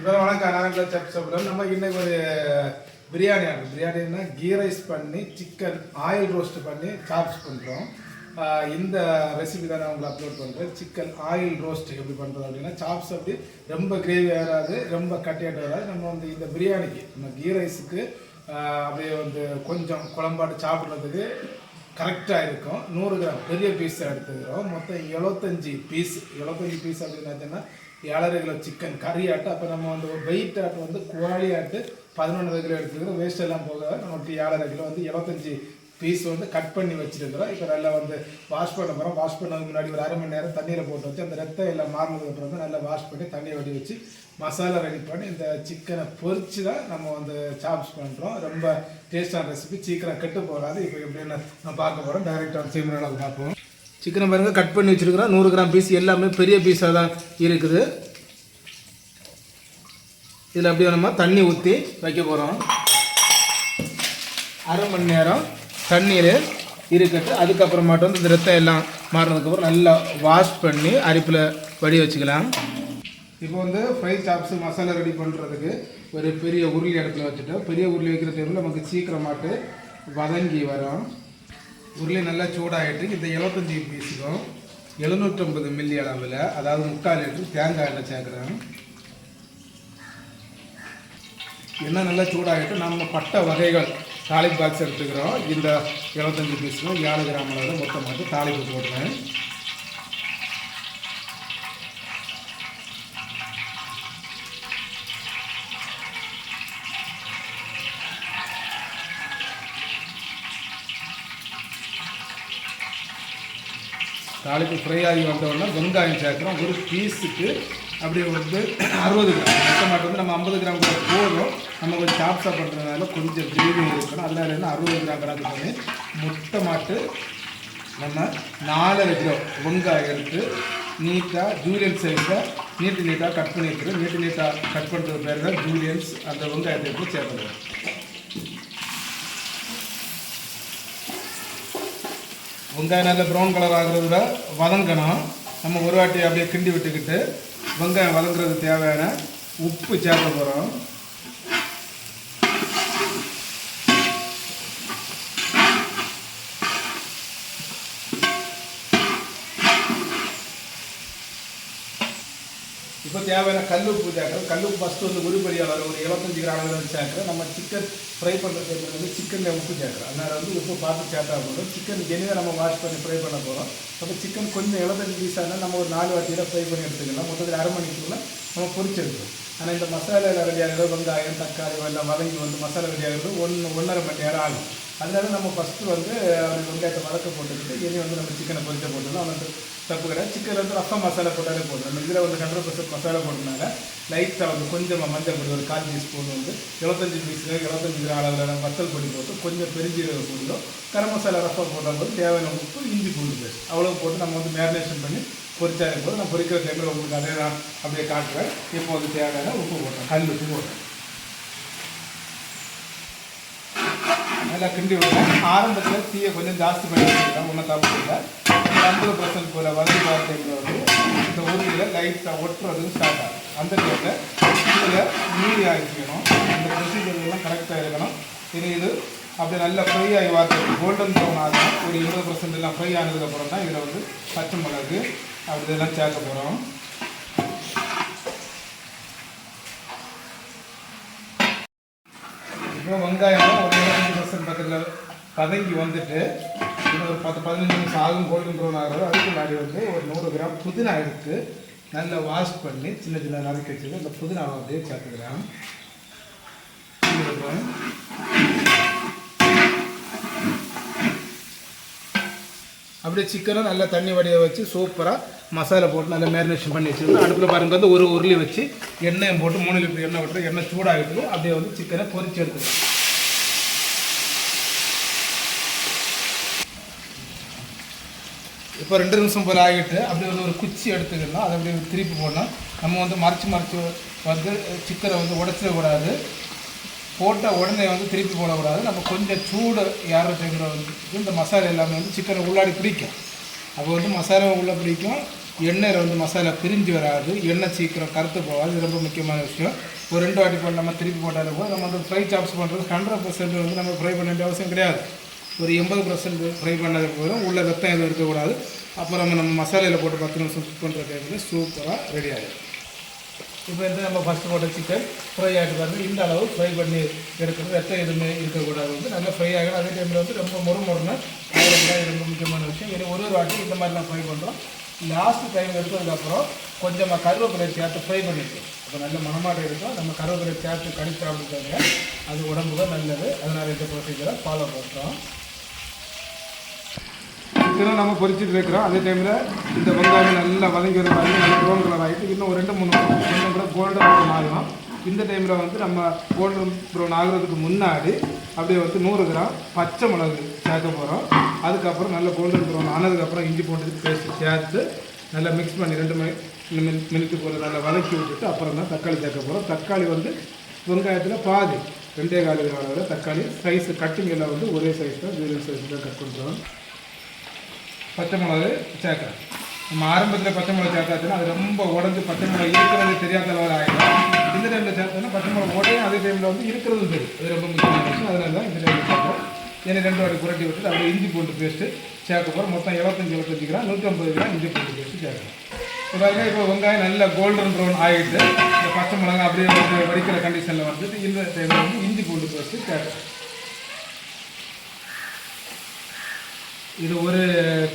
வணக்கம். நாங்கள் செப் சாப்பிட்றோம். நம்ம இன்னைக்கு ஒரு பிரியாணி ஆகும். பிரியாணின்னா கீ ரைஸ் பண்ணி சிக்கன் ஆயில் ரோஸ்ட் பண்ணி சாப்ஸ் பண்ணுறோம். இந்த ரெசிபி தான் நான் உங்களை அப்லோட் பண்ணுறேன். சிக்கன் ஆயில் ரோஸ்ட் எப்படி பண்ணுறது அப்படின்னா, சாப்ஸ் அப்படி ரொம்ப கிரேவி வராது, ரொம்ப கட்டியாட்டு வராது. நம்ம வந்து இந்த பிரியாணிக்கு நம்ம கீ ரைஸுக்கு அப்படியே வந்து கொஞ்சம் குழம்பாட்டு சாப்பிட்றதுக்கு கரெக்டாக இருக்கும். 100 கிராம் பெரிய பீஸ் எடுத்துக்கிறோம். மொத்தம் 75 பீஸ் அப்படின்னாச்சுன்னா 7.5 கிலோ சிக்கன் கறி ஆட்டு. அப்போ நம்ம வந்து ஒரு வெயிட் ஆட்டு வந்து குவாலி ஆட்டு 11 கிலோ எடுத்துக்கிறோம். வேஸ்ட் எல்லாம் போக நம்ம 7.5 கிலோ வந்து 75 பீஸ் வந்து கட் பண்ணி வச்சுருக்கிறோம். இப்போ நல்லா வந்து வாஷ் பண்ண போகிறோம். வாஷ் பண்ணதுக்கு முன்னாடி ஒரு அரை மணி நேரம் தண்ணியில் போட்டு வச்சு அந்த ரத்தம் எல்லாம் மாறினதுக்கப்புறம் வந்து நல்லா வாஷ் பண்ணி தண்ணியை வடி வச்சு மசாலா ரெடி பண்ணி இந்த சிக்கனை பொரிச்சு தான் நம்ம வந்து சாப்ஸ் பண்ணுறோம். ரொம்ப டேஸ்டான ரெசிபி, சீக்கிரம் கெட்டு போகாது. இப்போ எப்படின்னு நான் பார்க்க போகிறோம். டைரெக்டாக செய்முறையில் பார்ப்போம். சிக்கனை பாருங்கள், கட் பண்ணி வச்சுருக்கிறோம். 100 கிராம் பீஸ் எல்லாமே பெரிய பீஸாக தான் இருக்குது. இதில் அப்படியே நம்ம தண்ணி ஊற்றி வைக்க போகிறோம். அரை மணி நேரம் தண்ணியில் இருக்கட்டு. அதுக்கப்புறமாட்டு வந்து இந்த ரத்தம் எல்லாம் மாறினதுக்கப்புறம் நல்லா வாஷ் பண்ணி அரிப்பில் வடி வச்சுக்கலாம். இப்போ வந்து ஃப்ரை சாப்ஸு மசாலா ரெடி பண்ணுறதுக்கு ஒரு பெரிய உருளி இடத்துல வச்சுட்டோம். பெரிய உருளி வைக்கிற டைமில் நமக்கு சீக்கிரமாட்டு வதங்கி வரும். உருளி நல்லா சூடாகிட்டு இந்த 75 பீஸுக்கும் 750 மில்லி அளவில், அதாவது 3/4 லிட்டர் தேங்காய் எண்ணெய் சேர்க்குறோம். எண்ணெய் நல்லா சூடாகிட்டு நம்ம பட்டை வகைகள் தாளிப்பு பாக்ஸ் எடுத்துக்கிறோம். இந்த 75 பீஸுக்கும் 7 கிராம் அளவில் மொத்தமாக தாளிப்பு போடுறேன். தாளிப்பு ஃப்ரை ஆகி வந்தோடனே வெங்காயம் சேர்க்குறோம். ஒரு பீஸுக்கு அப்படியே வந்து 60 கிராம் மொத்தமாட்டு வந்து நம்ம 50 கிராம் கூட போதும். நம்ம கொஞ்சம் சாப்ஸாக பண்ணுறதுனால கொஞ்சம் கிரேவி இருக்கணும். அதனால என்ன 60 கிராம் கணக்கு பண்ணி மொத்தமாட்டு நம்ம 4.5 கிலோ வெங்காயம் எடுத்து நீட்டாக ஜூலியன் சைஸில் நீட்டாக கட் பண்ணி வைக்கிறோம். நீட்டாக கட் பண்ணுறது பேர் தான் ஜூலியன்ஸ். அந்த வெங்காயத்தை எடுத்து சேர்த்துக்கிறோம். வெங்காயம் நல்லா ப்ரௌன் கலர் ஆகிறத வதங்கணும். நம்ம ஒரு வாட்டி அப்படியே கிண்டி விட்டுக்கிட்டு வெங்காயம் வதங்குறது தேவையான உப்பு சேர்க்க போகிறோம். இப்போ தேவையான கல்லுப்பு சேர்க்குறோம். கல்லுப்பு ஃபஸ்ட்டு வந்து உருப்படி அளவு ஒரு 75 கிராம் அளவு சேர்க்குறோம். நம்ம சிக்கன் ஃப்ரை பண்ணுறது வந்து சிக்கனில் உப்பு சேர்க்குறோம். அதனால் வந்து உப்பு பார்த்து சேர்த்தா போதும். சிக்கன் எனிவே நம்ம வாஷ் பண்ணி ஃப்ரை பண்ண போகிறோம். அப்போ சிக்கன் கொஞ்சம் 75 பீஸாக நம்ம ஒரு 4 வாட்டியில் ஃப்ரை பண்ணி எடுத்துக்கலாம். மொத்தத்தில் அரை மணிக்குள்ளே நம்ம பொரிச்சு எடுத்துக்கலாம். ஆனால் இந்த மசாலா ரெடியாகிறது வெங்காயம் தக்காளி எல்லாம் வதங்கி வந்து மசாலா ரெடியாகிறது 1.5 மணி நேரம் ஆகும். அதனால நம்ம ஃபஸ்ட்டு வந்து வெங்காயத்தை வதக்க போட்டுக்கிட்டு இனி வந்து நம்ம சிக்கனை பொரிச்ச போட்டுக்கலாம். அவனுக்கு தப்பு கிடையாது. சிக்கன் வந்து ரஃபா மசாலா போட்டாலே போதும். நம்ம இதில் வந்து 100% மசாலா போட்டதுனால லைட்டாக வந்து கொஞ்சமாக மஞ்சள் பொடி ஒரு 1/4 டீஸ்பூன் வந்து 75 பீஸில் 75 கிராம் அளவில் வத்தல் பொடி போட்டு கொஞ்சம் பெருஞ்சீரக பொடியோ கரம் மசாலா ரஃபா போட்டால் போது தேவையான உப்பு இஞ்சி பூண்டு பேஸ்ட் அவ்வளோ போட்டு நம்ம வந்து மேரினேஷன் பண்ணி பொரிச்சாலே போது. நான் பொரிக்கிற டைமில் உங்களுக்கு அதே நான் அப்படியே காட்டுறேன். இப்போ வந்து தேவையான உப்பு போட்டேன், கல் உப்பு போட்டேன். நல்லா கிண்டி விடுறேன். ஆரம்பத்தில் தீயை கொஞ்சம் ஜாஸ்தி பண்ணி வச்சுருக்கேன். ஒன்றும் தப்பு இல்லை. 50% போல் வதங்கி வர டைமில் வந்து இந்த உருளையில் லைட்டாக ஒட்டுறதுக்கு ஸ்டார்ட் ஆகும். அந்த டைமில் இதில் மீறி ஆகிக்கணும். இந்த ப்ரொசீஜர்லாம் கரெக்டாக இருக்கணும். இது அப்படி நல்லா ஃப்ரை ஆகி வார்த்தை கோல்டன் ப்ரௌன் ஆகும். ஒரு 20% எல்லாம் ஃப்ரை ஆனதுக்கப்புறம் தான் இதில் வந்து பச்சை மிளகு அப்படி இதெல்லாம் சேர்க்க போகிறோம். இப்போ வெங்காயம் ஒரு 25% பக்கத்தில் வதங்கி வந்துட்டு இன்னும் ஒரு 10-15 நிமிஷம் ஆகும் கோல்டன் ப்ரௌன் ஆகிறது. அதுக்கு முன்னாடி வந்து ஒரு 100 கிராம் புதினா எடுத்து நல்லா வாஷ் பண்ணி சின்ன சின்ன நறுக்கி வச்சுட்டு இந்த புதினாவை அப்படியே சேர்த்துக்கலாம். அப்படியே சிக்கனும் நல்லா தண்ணி வடியை வச்சு சூப்பராக மசாலா போட்டு நல்லா மேரினேஷன் பண்ணி வச்சுருக்கோம். அடுப்பில் பாருங்க வந்து ஒரு உருளி வச்சு எண்ணெயை போட்டு 3 லிட்டர் எண்ணெய் விட்டு எண்ணெய் சூடாகிட்டு அப்படியே வந்து சிக்கனை பொரிச்சு எடுத்துக்கலாம். இப்போ 2 நிமிஷம் போல் ஆகிட்டு அப்படியே வந்து ஒரு குச்சி எடுத்துக்கணும். அதை அப்படியே திருப்பி போடணும். நம்ம வந்து மறைச்சி வந்து சிக்கனை வந்து உடச்சிடக்கூடாது. போட்ட உடனே வந்து திருப்பி போடக்கூடாது. நம்ம கொஞ்சம் சூடு ஏற டைமில் வந்து இந்த மசாலா எல்லாமே வந்து சிக்கனை உள்ளாடி பிடிக்கும். அப்போ வந்து மசாலா உள்ளே பிடிக்கும். எண்ணெயில் வந்து மசாலா பிரிஞ்சு வராது, எண்ணெய் சீக்கிரம் கருத்து போகாது. இது ரொம்ப முக்கியமான விஷயம். ஒரு 2 வாட்டி போட்டு நம்ம திருப்பி போட்டாலும் போது நம்ம வந்து ஃப்ரை சாப்ஸ் பண்ணுறது 100% வந்து நம்ம ஃப்ரை பண்ண வேண்டிய அவசியம் கிடையாது. ஒரு 80% ஃப்ரை பண்ணது போதும். உள்ள வெத்தம் எதுவும் இருக்கக்கூடாது. அப்புறம் நம்ம மசாலையில் போட்டு 10 நிமிஷம் குக் பண்ணுற டைமில் சூப்பராக ரெடி ஆகிடும். இப்போ வந்து நம்ம ஃபஸ்ட்டு போட்ட சிக்கன் ஃப்ரை ஆகிட்டு பாருங்க. இந்த அளவு ஃப்ரை பண்ணி எடுக்கிறது, வெத்தம் எதுவுமே இருக்கக்கூடாது. வந்து நல்லா ஃப்ரை ஆகிடும். அதே டைமில் வந்து ரொம்ப முறுமுறுன்னு இது ரொம்ப முக்கியமான விஷயம். இது ஒரு வாட்டி இந்த மாதிரிலாம் ஃப்ரை பண்ணுறோம். லாஸ்ட் டைம் எடுத்ததுக்கப்புறம் கொஞ்சமாக கருவேப்பிலை சேர்த்து ஃப்ரை பண்ணியிருக்கோம். அப்போ நல்ல மனமாட்டை இருக்கும். நம்ம கருவேப்பிலை சேர்த்து கடிச்சு சாப்பிட்டுருக்காங்க, அது உடம்புக்கு நல்லது. அதனால் இந்த ப்ரொசீஜரை ஃபாலோ பண்ணுறோம். சிக்கனும் நம்ம பொரிச்சிட்டு இருக்கிறோம். அதே டைமில் இந்த வெங்காயம் நல்லா வதங்கி வர மாதிரி நல்லா ப்ரௌன் கலர் ஆகிட்டு இன்னும் ஒரு 2-3 நிமிஷம் கூட கோல்டன் ப்ரௌன் ஆகலாம். இந்த டைமில் வந்து நம்ம கோல்டன் ப்ரௌன் ஆகிறதுக்கு முன்னாடி அப்படியே வந்து 100 கிராம் பச்சை மிளகு சேர்க்க போகிறோம். அதுக்கப்புறம் நல்ல கோல்டன் ப்ரௌன் ஆனதுக்கப்புறம் இஞ்சி பூண்டு பேஸ்ட்டு சேர்த்து நல்லா மிக்ஸ் பண்ணி 2 மினிட்டு போல நல்லா வதக்கி விட்டுட்டு அப்புறம் தான் தக்காளி சேர்க்க போகிறோம். தக்காளி வந்து வெங்காயத்தில் பாதி 2.25 கிராம் அளவில் தக்காளி சைஸு கட்டிங் எல்லாம் வந்து ஒரே சைஸ் தான், மீடியம் சைஸ் தான் கட் பண்ணுறோம். பச்சை மிளகு சேர்க்குறோம். நம்ம ஆரம்பத்தில் பச்சை மிளகு சேர்த்தாச்சுன்னா அது ரொம்ப உடஞ்சி பச்சை மிளகு இருக்கிறது தெரியாத அளவில் ஆகிடும். இந்த டைமில் சேர்த்தோன்னா பச்சை மிளகு உடையும், அதே டைமில் வந்து இருக்கிறதும் தெரியும். அது ரொம்ப முக்கியமான விஷயம். அதனால தான் இந்த டைமில் சேர்க்குறோம். ஏன்னா 2 வாட்டி புரட்டி விட்டுட்டு அப்படியே இஞ்சி பூண்டு பேஸ்ட்டு சேர்க்க போகிறோம். மொத்தம் 75 கிராம் 150 கிராம் இஞ்சி பூண்டு பேஸ்ட்டு சேர்க்குறோம். இப்போ வெங்காயம் நல்ல கோல்டன் ப்ரௌன் ஆகிட்டு இந்த பச்சை மிளகா அப்படியே வந்து வடிக்கிற கண்டிஷனில் வந்துட்டு இந்த டைமில் வந்து இஞ்சி பூண்டு பேஸ்ட்டு சேர்க்குறோம். இது ஒரு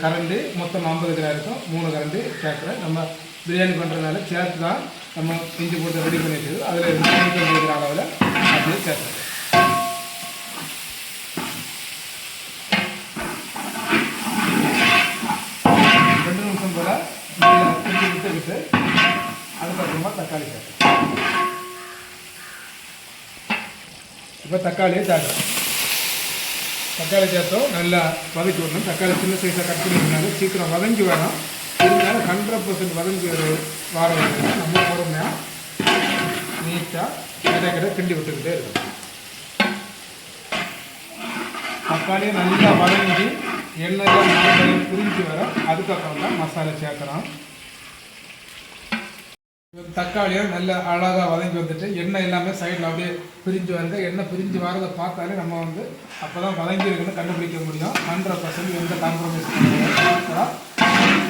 கரண்டி மொத்தம் 50 கிராம் இருக்கும். 3 கரண்டி சேர்க்குறேன். நம்ம பிரியாணி பண்ணுறதுனால சேர்த்து தான் நம்ம இஞ்சி போட்டு ரெடி பண்ணி வச்சுருக்கோம். அதில் 150 கிராம் அளவில் அப்படியே சேர்க்குறேன். 2 நிமிஷம் போல் விட்டு அதுக்கப்புறமா தக்காளி சேர்க்குறேன். இப்போ தக்காளியை சேர்க்குறேன். தக்காளி சேர்த்தோம் நல்லா வதக்கி விடணும். தக்காளி சின்ன சைஸாக கட் பண்ணினால சீக்கிரம் வதங்கி வேணும். இதனால 100% வதங்கி வார வரைக்கும் நம்ம பொறுமையாக நீட்டாக கடை கிண்டி விட்டுக்கிட்டே இருக்கும். தக்காளியை நல்லா வதங்கி எண்ணெயில் புரிஞ்சு வர அதுக்கப்புறம் தான் மசாலா சேர்க்குறோம். தக்காளியை நல்லா அழகாக வதங்கி வந்துட்டு எண்ணெய் எல்லாமே சைடில் அப்படியே பிரிஞ்சு வருது. எண்ணெய் பிரிஞ்சு வரதை பார்த்தாலே நம்ம வந்து அப்போ தான் வதங்கி இருக்குன்னு கண்டுபிடிக்க முடியும். 100% எந்த காம்ப்ரமைஸ்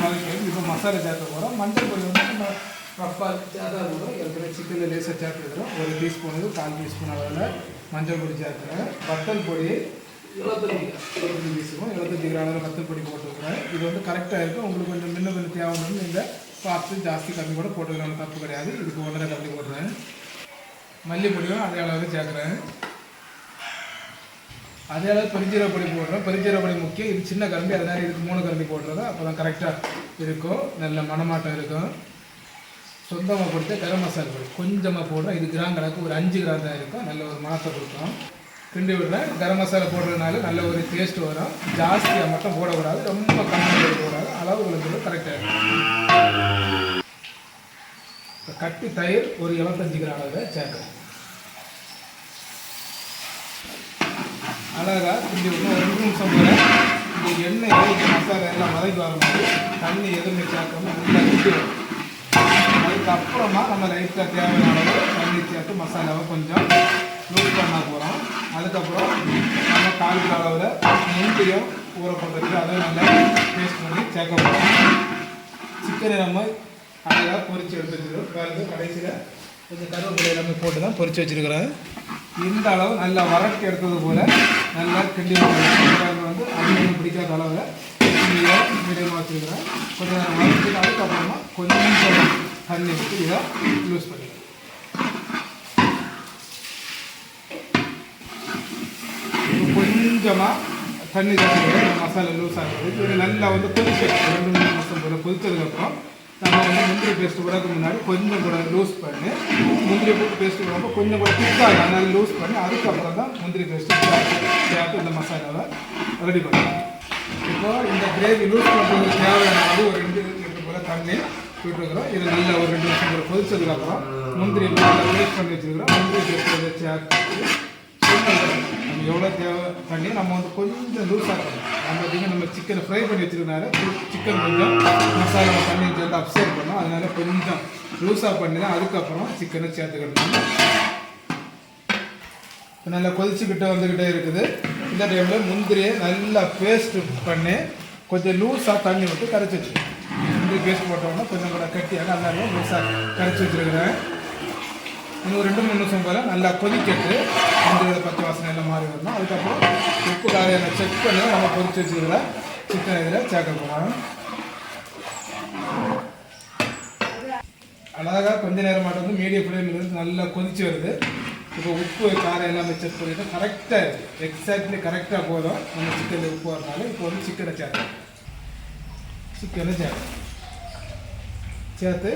வதக்கி இப்போ மசாலா சேர்க்க போகிறோம். மஞ்சள் பொடி வந்து நம்ம ரஃபாக சேர்த்தா கூட ஏற்கனவே சிக்கனில் லேசாக சேர்த்துக்கிறோம். 1 டீஸ்பூனுக்கு 1/4 டீஸ்பூன் அளவில் மஞ்சள் பொடி சேர்த்துக்கிறேன். வத்தல் பொடி 75 பீஸுக்கும் 75 கிராம் அளவில் வத்தல் பொடி போட்டுருக்குறேன். இது வந்து கரெக்டாக இருக்கும். உங்களுக்கு கொஞ்சம் முன்ன தேவைன்னு நீங்கள் பார்த்து ஜாஸ்தி கம்மி கூட போட்டுக்கிறோம், தப்பு கிடையாது. இதுக்கு 1.5 கம்மி போடுறேன். மல்லிப்பொடியும் அதே அளவுக்கு சேர்க்குறேன். அதே அளவு பெருஞ்சீரக பொடி போடுறோம். பெருஞ்சீரக பொடி முக்கியம். இது சின்ன கரண்டி, அதனால் இதுக்கு 3 கரண்டி போடுறது அப்போ தான் கரெக்டாக இருக்கும், நல்ல மணமாட்டம் இருக்கும். சொந்தமாக கொடுத்து கரம் மசாலா பொடி கொஞ்சமாக போடுறோம். இது கிராம் கணக்கு ஒரு 5 கிராம் தான் இருக்கும். நல்ல ஒரு மணத்தை கொடுக்கும். கிண்டி விடுறேன். கரம் மசாலா போடுறதுனால நல்ல ஒரு டேஸ்ட் வரும். ஜாஸ்தியாக மட்டும் போடக்கூடாது, ரொம்ப கம்மியாக போடக்கூடாது. அளவுகளுக்கு கரெக்டாக இருக்கும். கட்டி தயிர் ஒரு 75 கிராம் அளவு சேர்க்குறேன். அழகாக கிண்டி விடணும். ஒரு 2 நிமிஷம் போல இந்த எண்ணெய் மசாலா எல்லாம் வதக்கி வரும்போது தண்ணி எதுவுமே சேர்க்காம நல்லா கிண்டி வரும். அதுக்கப்புறமா நம்ம லைட்டாக தேவையான அளவு தண்ணி சேர்த்து மசாலாவை கொஞ்சம் லூஸ் பண்ண போகிறோம். அதுக்கப்புறம் நம்ம 1/4 கிலோ அளவில் முந்திரியும் ஊற போட்டுட்டு அதை நல்லா பேஸ்ட் பண்ணி சேர்க்க போகிறோம். சிக்கனை நம்ம அழகாக பொரித்து எடுத்துக்கிறோம். பாருங்க கடைசியில் கொஞ்சம் கருவேப்பிலை எல்லாமே போட்டு தான் பொரித்து வச்சுருக்கிறேன். இந்த அளவு நல்லா வறட்டி எடுத்தது போல் நல்லா கிண்டி வந்து அதிகம் பிடிக்காத அளவில் மீடியமாக வச்சுருக்கிறேன். கொஞ்சம் நேரம் வதக்கிட்டு அதுக்கப்புறமா கொஞ்சம் தண்ணி விட்டு இதை யூஸ் பண்ணிக்கிறேன். கொஞ்சமாக தண்ணி தண்ணி மசாலா லூஸ் ஆகுது. இது நல்லா வந்து கொதிச்சு 2-3 நிமிஷம் போல் கொதித்ததுக்கப்புறம் நம்ம வந்து முந்திரி பேஸ்ட்டு போடுறதுக்கு முன்னாடி கொஞ்சம் கூட லூஸ் பண்ணி முந்திரி பேஸ்ட்டு போடுறப்போ கொஞ்சம் கூட திக்காகும், அதனால லூஸ் பண்ணி அதுக்கப்புறம் தான் முந்திரி பேஸ்ட்டு சேர்த்து இந்த மசாலாவை ரெடி பண்ணுவோம். இப்போது இந்த கிரேவி லூஸ் பண்ணுறதுக்கு தேவையான அளவு ஒரு 2 லிட்டர் போல் தண்ணி விட்டுருக்குறோம். இது நல்லா ஒரு 2 நிமிஷம் போல் கொதிச்சதுக்கப்புறம் முந்திரி பேஸ்ட் பண்ணி வச்சுருக்கிறோம். முந்திரி பேஸ்ட்டு சேர்த்து செக் பண்ணுறோம். நம்ம எவ்வளோ தேவை பண்ணி நம்ம வந்து கொஞ்சம் லூஸ் ஆக்கணும். பார்த்தீங்கன்னா நம்ம சிக்கனை ஃப்ரை பண்ணி வச்சுருக்கனால சிக்கன் கொஞ்சம் மசாலா தண்ணி சேர்த்து அப்சர்வ் பண்ணோம். அதனால் கொஞ்சம் லூஸாக பண்ணி தான் அதுக்கப்புறம் சிக்கனை சேர்த்துக்கணும். நல்லா கொதிச்சுக்கிட்டே வந்துக்கிட்டே இருக்குது. இந்த டைமில் முந்திரியை நல்லா பேஸ்ட் பண்ணி கொஞ்சம் லூஸாக தண்ணி விட்டு கரைச்சி வச்சுருக்கேன். முந்திரி பேஸ்ட் போட்டோம்னா கொஞ்சம் கூட கட்டியாக நல்லா லூஸாக கரைச்சி வச்சுருக்கிறேன். இன்னும் 2-3 நிமிஷம் போல் நல்லா கொதிக்கட்டு முந்திரியோட பச்சை வாசனை எல்லாம் மாறி வரணும். அதுக்கப்புறம் உப்பு காலையில் செக் பண்ணி நம்ம பொரிச்சு வச்சுருக்கிற சிக்கன் இதில் சேர்க்க போகிறோம். அழகாக கொஞ்ச நேரம் மட்டும் வந்து மீடியம் ஃப்ளேமில் இருந்து நல்லா கொதிச்சு வருது. இப்போ உப்பு காரம் எல்லாமே செக் பண்ணிவிட்டு கரெக்டாக இருக்குது. எக்ஸாக்ட்லி கரெக்டாக போதும். நம்ம சிக்கனில் உப்பு வரனால இப்போ வந்து சிக்கனை சேர்த்து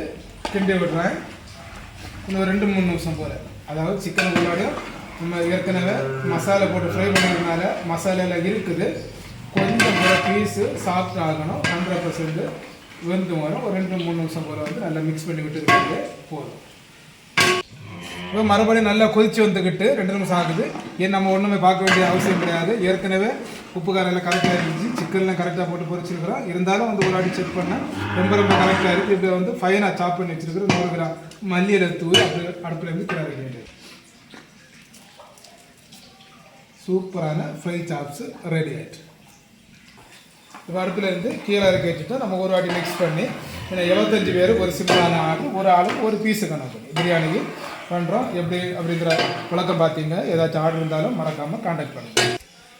கிண்டி விடுறேன். இன்னும் 2-3 நிமிஷம் போல். அதாவது சிக்கனை உள்ளாடியும் நம்ம ஏற்கனவே மசாலா போட்டு ஃப்ரை பண்ணுறதுனால மசாலாவில் இருக்குது. கொஞ்சம் கூட பீஸு சாஃப்ட் ஆகணும். 100% வெந்து வரும். ஒரு 2-3 நிமிஷம் போல் வந்து நல்லா மிக்ஸ் பண்ணி விட்டுருக்கிறது போதும். இப்போ மறுபடியும் நல்லா கொதிச்சு வந்துக்கிட்டு 2 நிமிஷம் ஆகுது. ஏன் நம்ம ஒன்றுமே பார்க்க வேண்டிய அவசியம் கிடையாது. ஏற்கனவே உப்பு காரம் எல்லாம் கரெக்டாக இருந்துச்சு. சிக்கன்லாம் கரெக்டாக போட்டு பொரிச்சிருக்கிறோம். இருந்தாலும் வந்து ஒரு வாட்டி செக் பண்ணால் ரொம்ப கரெக்டாக இருக்குது. இப்போ வந்து ஃபைனாக சாப் பண்ணி வச்சுருக்கிறோம். 100 கிராம் மல்லியில தூள் அப்படி அடுப்பில் இருந்து கிளற வேண்டியது. சூப்பரான ஃப்ரை சாப்ஸ் ரெடி ஆகிட்டு. இப்போ அடுப்பில் இருந்து கீழே இறக்கி வச்சுட்டு நம்ம ஒரு வாட்டி மிக்ஸ் பண்ணி 75 பேர் ஒரு சிம்பிளான ஆள் ஒரு ஆளும் ஒரு பீஸு கணக்கு பிரியாணிக்கு பண்ணுறோம். எப்படி அப்படிங்கிற பழக்கம் பார்த்தீங்க. ஏதாச்சும் ஆர்டர் இருந்தாலும் மறக்காமல் கான்டாக்ட் பண்ணுங்கள்.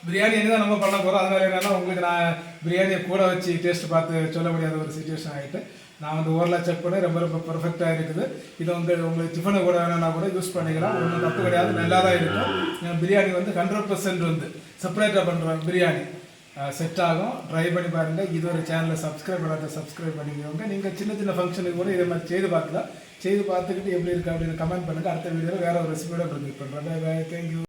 பிரியாணி என்ன தான் நம்ம பண்ண போகிறோம். அதனால என்னென்னா உங்களுக்கு நான் பிரியாணியை கூட வச்சு டேஸ்ட் பார்த்து சொல்ல முடியாத ஒரு சுச்சுவேஷன் ஆகிட்டு நான் வந்து ஓரளவு செக் பண்ணி ரொம்ப பர்ஃபெக்டாக இருக்குது. இது உங்களுக்கு டிஃபனை கூட வேணும்னா கூட யூஸ் பண்ணிக்கலாம். ஒன்றும் தப்பு கிடையாது. நல்லா தான் இருக்கும். பிரியாணி வந்து 100% வந்து செப்பரேட்டாக பண்ணுறோம். பிரியாணி செட் ஆகும். ட்ரை பண்ணி பாருங்கள். இது ஒரு சேனலை சப்ஸ்கிரைப் பண்ணாத சப்ஸ்கிரைப் பண்ணிக்கோங்க. நீங்கள் சின்ன ஃபங்க்ஷனுக்கு கூட இதே மாதிரி செய்து பார்க்கலாம். செய்து பார்த்துக்கிட்டு எப்படி இருக்குது அப்படின்னு கமெண்ட் பண்ணுங்கள். அடுத்த வீடியோவில் வேறு ஒரு ரெசிபியோட ப்ரிப்பேர் பண்ணுறேன். தேங்க்யூ.